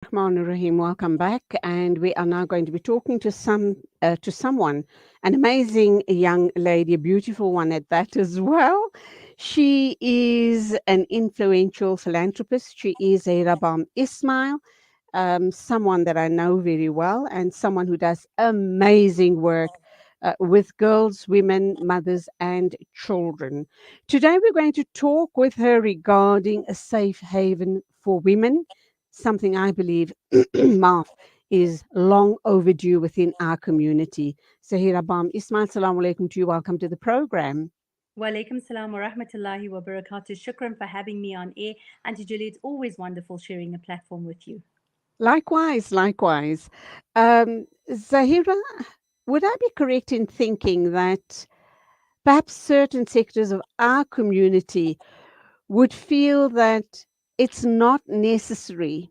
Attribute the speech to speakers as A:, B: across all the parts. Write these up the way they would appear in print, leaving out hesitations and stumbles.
A: Rahman Rahim, welcome back. And we are now going to be talking to someone, an amazing young lady, a beautiful one at that as well. She is an influential philanthropist. She is a Bham Ismail, someone that I know very well, and someone who does amazing work with girls, women, mothers, and children. Today, we're going to talk with her regarding a safe haven for women, something I believe, Marv, is long overdue within our community. Zaheerah Bham Ismail, Assalamu alaikum to you. Welcome to the program.
B: Walaikum salam wa rahmatullahi wa barakatuh. Shukran for having me on air. Auntie Julie, it's always wonderful sharing a platform with you.
A: Likewise, likewise. Zahira, would I be correct in thinking that perhaps certain sectors of our community would feel that it's not necessary?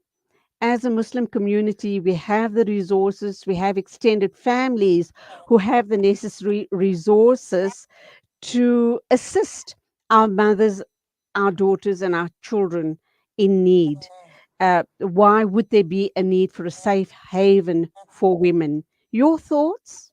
A: As a Muslim community, we have the resources, we have extended families who have the necessary resources to assist our mothers, our daughters, and our children in need. Why would there be a need for a safe haven for women? Your thoughts?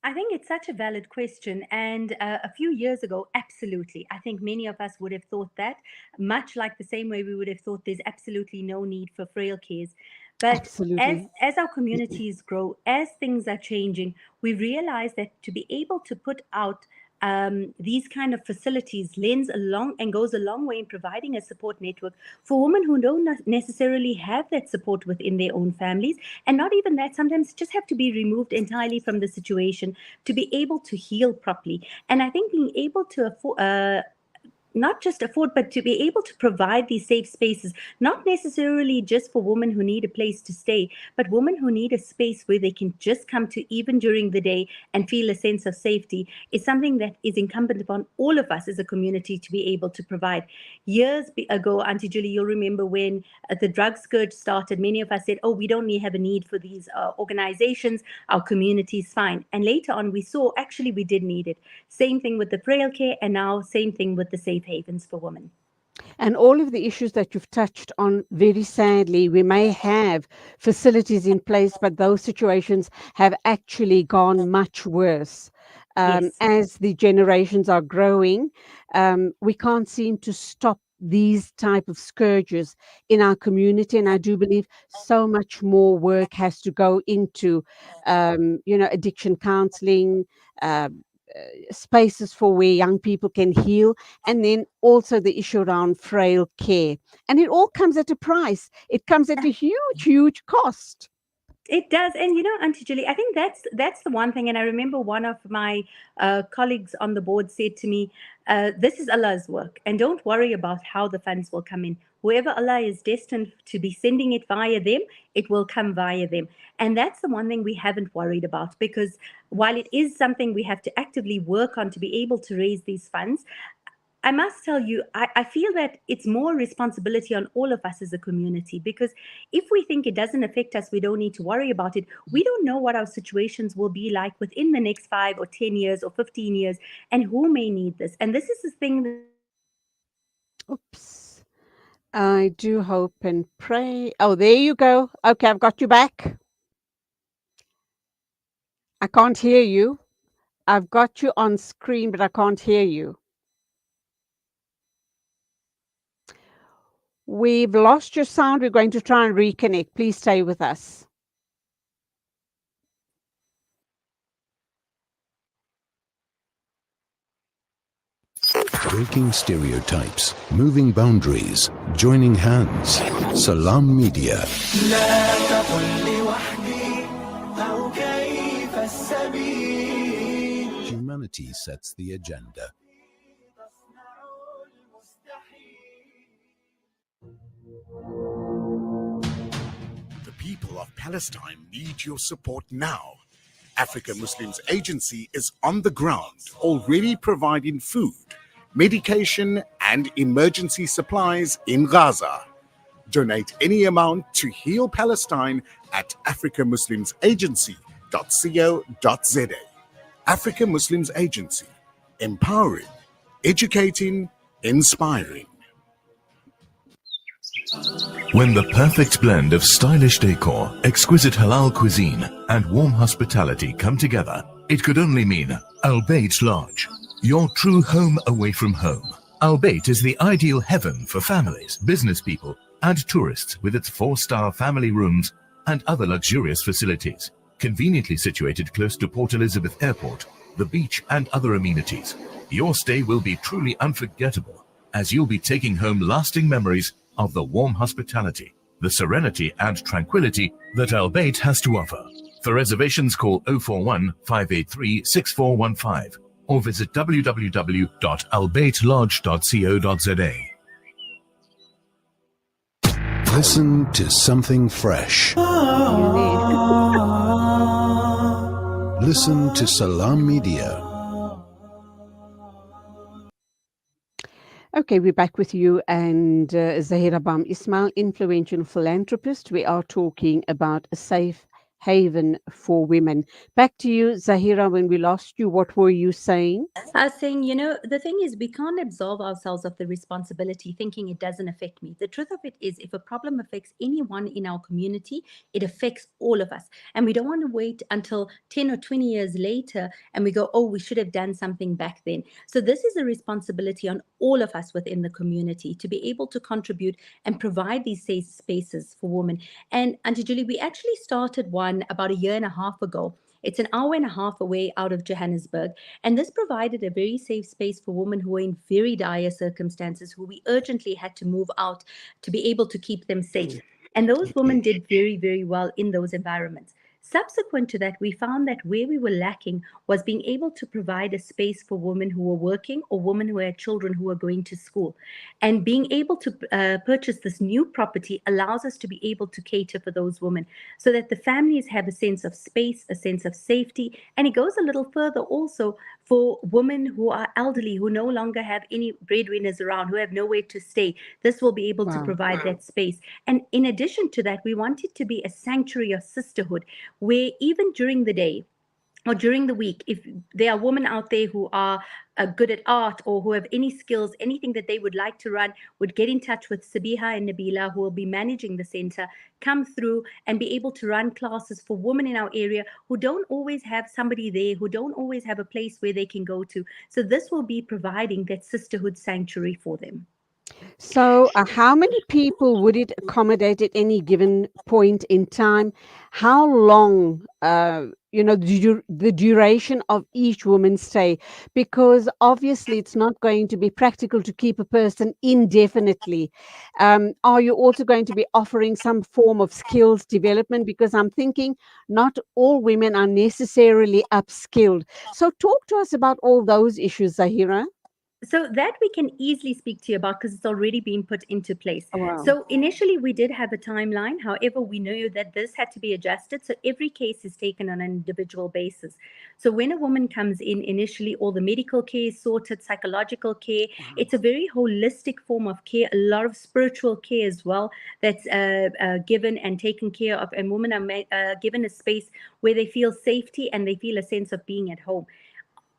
B: I think it's such a valid question. And a few years ago, absolutely. I think many of us would have thought that, much like the same way we would have thought there's absolutely no need for frail cares. But
A: Absolutely.
B: as our communities grow, as things are changing, we realize that to be able to put out these kind of facilities lends along and goes a long way in providing a support network for women who don't necessarily have that support within their own families, and not even that, sometimes just have to be removed entirely from the situation to be able to heal properly. And I think being able to afford, not just afford, but to be able to provide these safe spaces, not necessarily just for women who need a place to stay, but women who need a space where they can just come to even during the day and feel a sense of safety, is something that is incumbent upon all of us as a community to be able to provide. Years ago, Auntie Julie, you'll remember when the drug scourge started, many of us said, oh, we don't have a need for these organizations, our community is fine. And later on, we saw actually we did need it. Same thing with the frail care, and now same thing with the safe havens for women.
A: And all of the issues that you've touched on, very sadly, we may have facilities in place, but those situations have actually gone much worse.
B: Yes.
A: As the generations are growing, we can't seem to stop these type of scourges in our community, and I do believe so much more work has to go into addiction counseling, uh, spaces for where young people can heal, and then also the issue around frail care. And it all comes at a price. It comes at a huge, huge cost.
B: It does, and Auntie Julie, I think that's the one thing. And I remember one of my colleagues on the board said to me, "This is Allah's work, and don't worry about how the funds will come in. Whoever Allah is destined to be sending it via them, it will come via them." And that's the one thing we haven't worried about, because while it is something we have to actively work on to be able to raise these funds, I must tell you, I feel that it's more responsibility on all of us as a community, because if we think it doesn't affect us, we don't need to worry about it. We don't know what our situations will be like within the next 5 or 10 years or 15 years, and who may need this. And this is the thing that
A: Oops. I do hope and pray. Oh, there you go. Okay, I've got you back. I can't hear you. I've got you on screen, but I can't hear you. We've lost your sound. We're going to try and reconnect. Please stay with us.
C: Breaking stereotypes, moving boundaries, joining hands. Salam Media. Humanity sets the agenda.
D: The people of Palestine need your support now. Africa Muslims Agency is on the ground, already providing food, medication, and emergency supplies in Gaza. Donate any amount to Heal Palestine at africamuslimsagency.co.za. Africa Muslims Agency, empowering, educating, inspiring.
E: When the perfect blend of stylish decor, exquisite halal cuisine, and warm hospitality come together, it could only mean Al Bayt Lodge, your true home away from home. Al Bayt is the ideal heaven for families, business people, and tourists with its 4-star family rooms and other luxurious facilities. Conveniently situated close to Port Elizabeth Airport, the beach, and other amenities, your stay will be truly unforgettable, as you'll be taking home lasting memories of the warm hospitality, the serenity and tranquility that Al Bayt has to offer. For reservations, call 041 583 6415 or visit www.albaytlodge.co.za.
C: Listen to something fresh. Listen to Salam Media.
A: Okay, we're back with you and Zaheerah Bham Ismail, influential philanthropist. We are talking about a safe haven for women. Back to you, Zaheerah. When we lost you, what were you saying?
B: I was saying, the thing is, we can't absolve ourselves of the responsibility thinking it doesn't affect me. The truth of it is, if a problem affects anyone in our community, it affects all of us. And we don't want to wait until 10 or 20 years later and we go, oh, we should have done something back then. So this is a responsibility on all of us within the community to be able to contribute and provide these safe spaces for women. And Auntie Julie, we actually started one about a year and a half ago. It's an hour and a half away out of Johannesburg. And this provided a very safe space for women who were in very dire circumstances, who we urgently had to move out to be able to keep them safe. And those women did very, very well in those environments. Subsequent to that, we found that where we were lacking was being able to provide a space for women who were working or women who had children who were going to school. And being able to purchase this new property allows us to be able to cater for those women so that the families have a sense of space, a sense of safety. And it goes a little further also for women who are elderly, who no longer have any breadwinners around, who have nowhere to stay. This will be able to provide that space. And in addition to that, we want it to be a sanctuary of sisterhood, where even during the day or during the week, if there are women out there who are good at art or who have any skills, anything that they would like to run, would get in touch with Sabiha and Nabila, who will be managing the center, come through and be able to run classes for women in our area who don't always have somebody there, who don't always have a place where they can go to. So this will be providing that sisterhood sanctuary for them.
A: So, how many people would it accommodate at any given point in time? How long, the duration of each woman's stay? Because obviously, it's not going to be practical to keep a person indefinitely. Are you also going to be offering some form of skills development? Because I'm thinking not all women are necessarily upskilled. So, talk to us about all those issues, Zaheerah.
B: So that we can easily speak to you about because it's already been put into place.
A: Oh, wow.
B: So initially we did have a timeline. However, we knew that this had to be adjusted. So every case is taken on an individual basis. So when a woman comes in, initially all the medical care is sorted, psychological care. It's a very holistic form of care, a lot of spiritual care as well that's given and taken care of. And women are given a space where they feel safety and they feel a sense of being at home.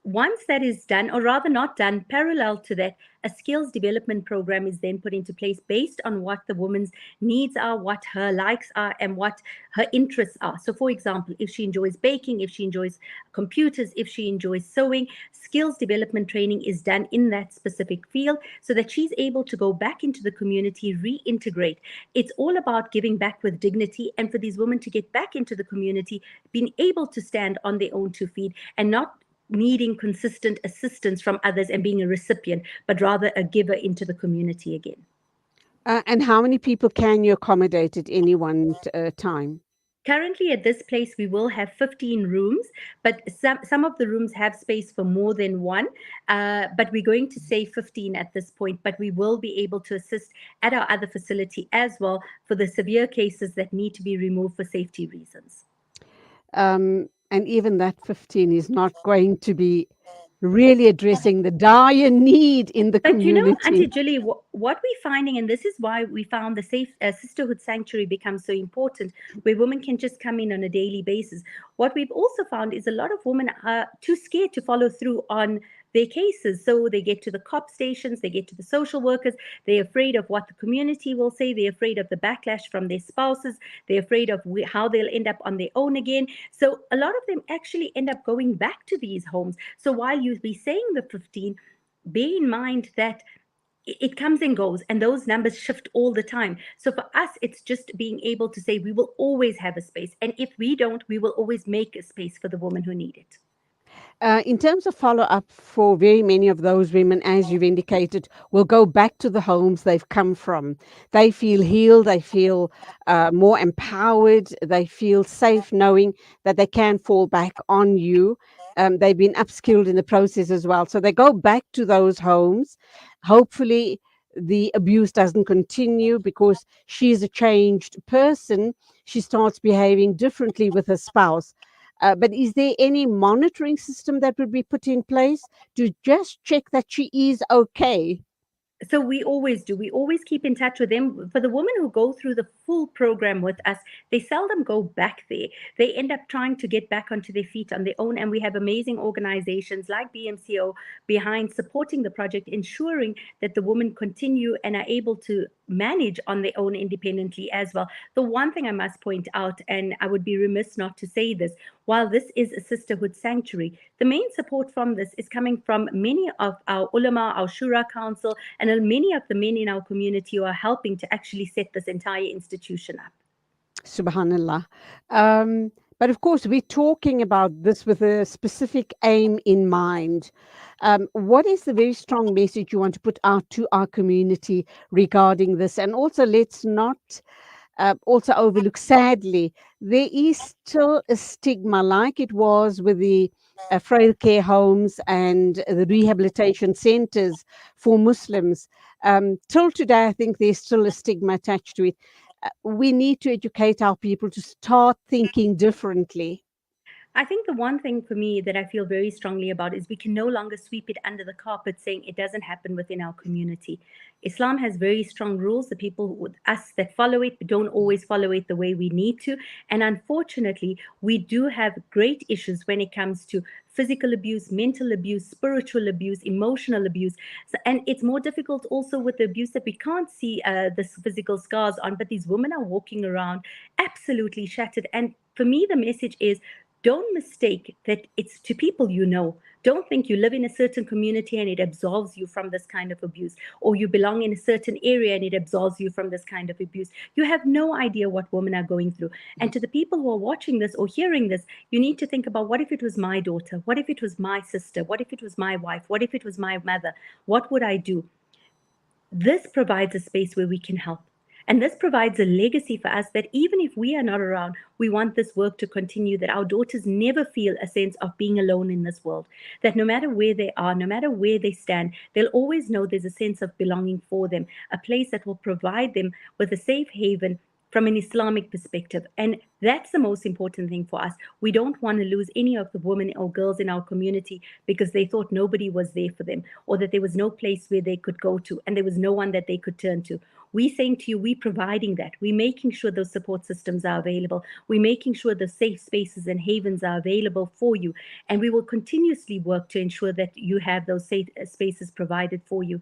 B: Once that is done, or rather not done, parallel to that, a skills development program is then put into place based on what the woman's needs are, what her likes are, and what her interests are. So, for example, if she enjoys baking, if she enjoys computers, if she enjoys sewing, skills development training is done in that specific field so that she's able to go back into the community, reintegrate. It's all about giving back with dignity, and for these women to get back into the community, being able to stand on their own 2 feet and not needing consistent assistance from others and being a recipient, but rather a giver into the community again.
A: And how many people can you accommodate at any one time?
B: Currently at this place, we will have 15 rooms, but some of the rooms have space for more than one. But we're going to say 15 at this point, but we will be able to assist at our other facility as well for the severe cases that need to be removed for safety reasons.
A: And even that 15 is not going to be really addressing the dire need in the
B: But
A: community.
B: Auntie Julie, what we're finding, and this is why we found the safe sisterhood sanctuary becomes so important, where women can just come in on a daily basis. What we've also found is a lot of women are too scared to follow through on their cases. So they get to the cop stations, they get to the social workers, they're afraid of what the community will say, they're afraid of the backlash from their spouses, they're afraid of how they'll end up on their own again. So a lot of them actually end up going back to these homes. So while you be saying the 15, bear in mind that it comes and goes, and those numbers shift all the time. So for us, it's just being able to say we will always have a space, and if we don't, we will always make a space for the women who need it.
A: In terms of follow up for very many of those women, as you've indicated, will go back to the homes they've come from. They feel healed, they feel more empowered, they feel safe knowing that they can fall back on you. They've been upskilled in the process as well. So they go back to those homes. Hopefully, the abuse doesn't continue because she's a changed person. She starts behaving differently with her spouse. But is there any monitoring system that would be put in place to just check that she is okay?
B: So we always do. We always keep in touch with them. For the women who go through the full program with us, they seldom go back there. They end up trying to get back onto their feet on their own. And we have amazing organizations like BMCO behind supporting the project, ensuring that the women continue and are able to manage on their own independently as well. The one thing I must point out, and I would be remiss not to say this, while this is a sisterhood sanctuary, the main support from this is coming from many of our ulama, our shura council, and many of the men in our community who are helping to actually set this entire institution up.
A: Subhanallah. But of course, we're talking about this with a specific aim in mind. What is the very strong message you want to put out to our community regarding this? And also, let's not also overlook, sadly, there is still a stigma, like it was with the frail care homes and the rehabilitation centers for Muslims. Till today, I think there's still a stigma attached to it. We need to educate our people to start thinking differently.
B: I think the one thing for me that I feel very strongly about is we can no longer sweep it under the carpet saying it doesn't happen within our community. Islam has very strong rules. The people with us that follow it don't always follow it the way we need to. And unfortunately, we do have great issues when it comes to physical abuse, mental abuse, spiritual abuse, emotional abuse. And it's more difficult also with the abuse that we can't see the physical scars on, but these women are walking around absolutely shattered. And for me, the message is, don't mistake that it's to people you know. Don't think you live in a certain community and it absolves you from this kind of abuse, or you belong in a certain area and it absolves you from this kind of abuse. You have no idea what women are going through. And to the people who are watching this or hearing this, you need to think about, what if it was my daughter? What if it was my sister? What if it was my wife? What if it was my mother? What would I do? This provides a space where we can help. And this provides a legacy for us that even if we are not around, we want this work to continue, that our daughters never feel a sense of being alone in this world, that no matter where they are, no matter where they stand, they'll always know there's a sense of belonging for them, a place that will provide them with a safe haven from an Islamic perspective. And that's the most important thing for us. We don't want to lose any of the women or girls in our community because they thought nobody was there for them, or that there was no place where they could go to and there was no one that they could turn to. We're saying to you, we're providing that. We're making sure those support systems are available. We're making sure the safe spaces and havens are available for you. And we will continuously work to ensure that you have those safe spaces provided for you.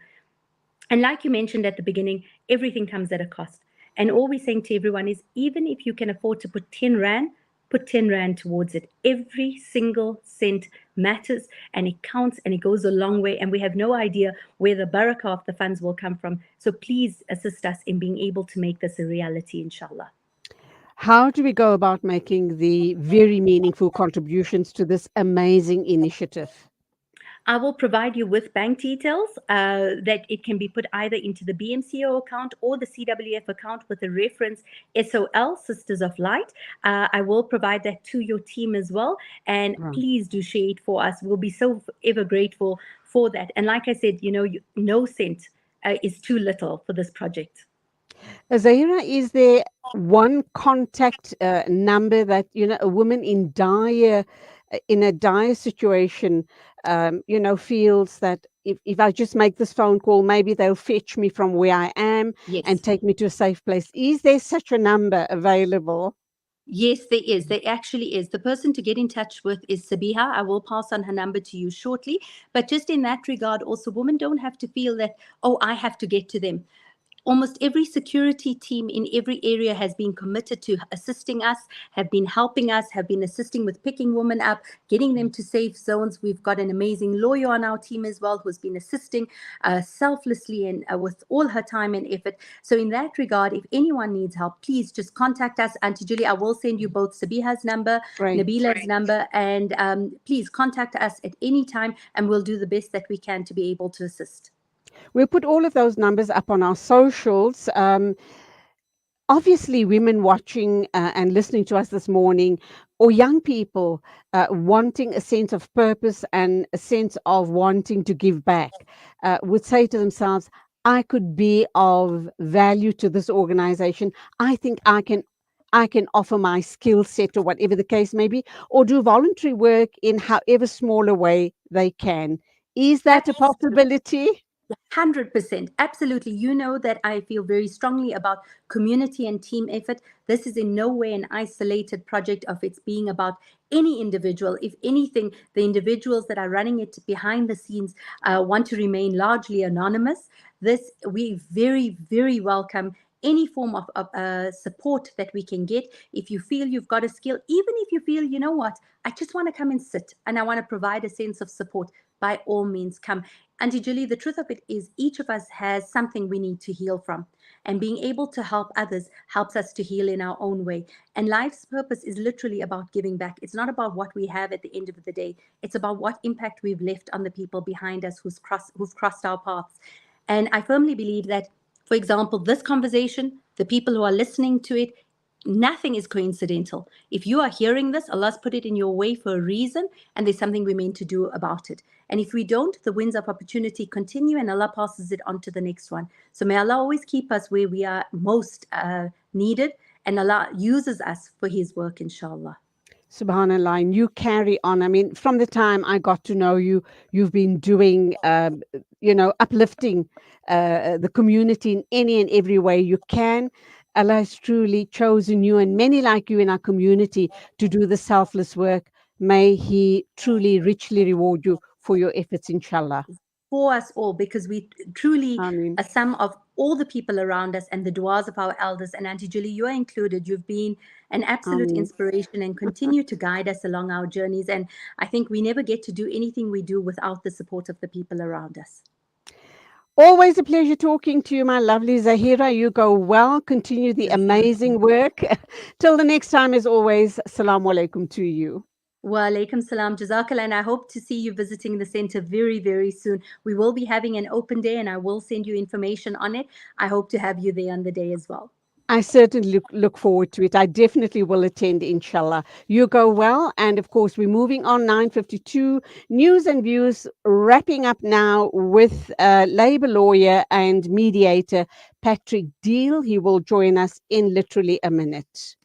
B: And like you mentioned at the beginning, everything comes at a cost. And all we're saying to everyone is, even if you can afford to put 10 Rand, put 10 Rand towards it. Every single cent matters and it counts and it goes a long way. And we have no idea where the barakah of the funds will come from. So please assist us in being able to make this a reality, inshallah.
A: How do we go about making the very meaningful contributions to this amazing initiative?
B: I will provide you with bank details that it can be put either into the BMCO account or the CWF account with the reference SOL, Sisters of Light. I will provide that to your team as well. And
A: Right.
B: please do share it for us. We'll be so ever grateful for that. And like I said, no cent is too little for this project.
A: Zaheerah, is there one contact number that a woman in a dire situation, feels that if I just make this phone call, maybe they'll fetch me from where I am
B: Yes.
A: and take me to a safe place? Is there such a number available?
B: Yes, there is. There actually is. The person to get in touch with is Sabiha. I will pass on her number to you shortly. But just in that regard, also, women don't have to feel that, oh, I have to get to them. Almost every security team in every area has been committed to assisting us, have been helping us, have been assisting with picking women up, getting them to safe zones. We've got an amazing lawyer on our team as well who's been assisting selflessly and with all her time and effort. So in that regard, if anyone needs help, please just contact us. Auntie Julie, I will send you both Sabiha's number,
A: Great.
B: Nabila's number, and please contact us at any time and we'll do the best that we can to be able to assist.
A: We'll put all of those numbers up on our socials. Obviously, women watching and listening to us this morning, or young people wanting a sense of purpose and a sense of wanting to give back, would say to themselves, I could be of value to this organization. I think I can offer my skill set or whatever the case may be, or do voluntary work in however small a way they can. Is that a
B: Absolutely.
A: possibility?
B: 100%. Absolutely. You know that I feel very strongly about community and team effort. This is in no way an isolated project of it's being about any individual. If anything, the individuals that are running it behind the scenes want to remain largely anonymous. This, we very, very welcome any form of support that we can get. If you feel you've got a skill, even if you feel, you know what, I just want to come and sit and I want to provide a sense of support, by all means come. Auntie Julie, the truth of it is each of us has something we need to heal from. And being able to help others helps us to heal in our own way. And life's purpose is literally about giving back. It's not about what we have at the end of the day. It's about what impact we've left on the people behind us who've crossed our paths. And I firmly believe that, for example, this conversation, the people who are listening to it, nothing is coincidental. If you are hearing this, Allah's put it in your way for a reason, and there's something we're meant to do about it. And if we don't, the winds of opportunity continue and Allah passes it on to the next one. So may Allah always keep us where we are most needed, and Allah uses us for His work, inshallah.
A: Subhanallah, and you carry on. I mean, from the time I got to know you, you've been doing, uplifting the community in any and every way you can. Allah has truly chosen you and many like you in our community to do the selfless work. May He truly, richly reward you for your efforts, inshallah.
B: For us all, because we truly
A: Ameen.
B: a sum of all the people around us and the duas of our elders. And Auntie Julie, you are included. You've been an absolute
A: Ameen.
B: inspiration and continue to guide us along our journeys. And I think we never get to do anything we do without the support of the people around us.
A: Always a pleasure talking to you, my lovely Zaheerah. You go well. Continue the amazing work. Till the next time, as always, Assalamu alaikum to you.
B: Wa alaikum salam, jazakallah, and I hope to see you visiting the center very, very soon. We will be having an open day and I will send you information on it. I hope to have you there on the day as well.
A: I certainly look forward to it. I definitely will attend, inshallah. You go well. And of course, we're moving on 9:52 news and views, wrapping up now with labor lawyer and mediator Patrick Deal. He will join us in literally a minute.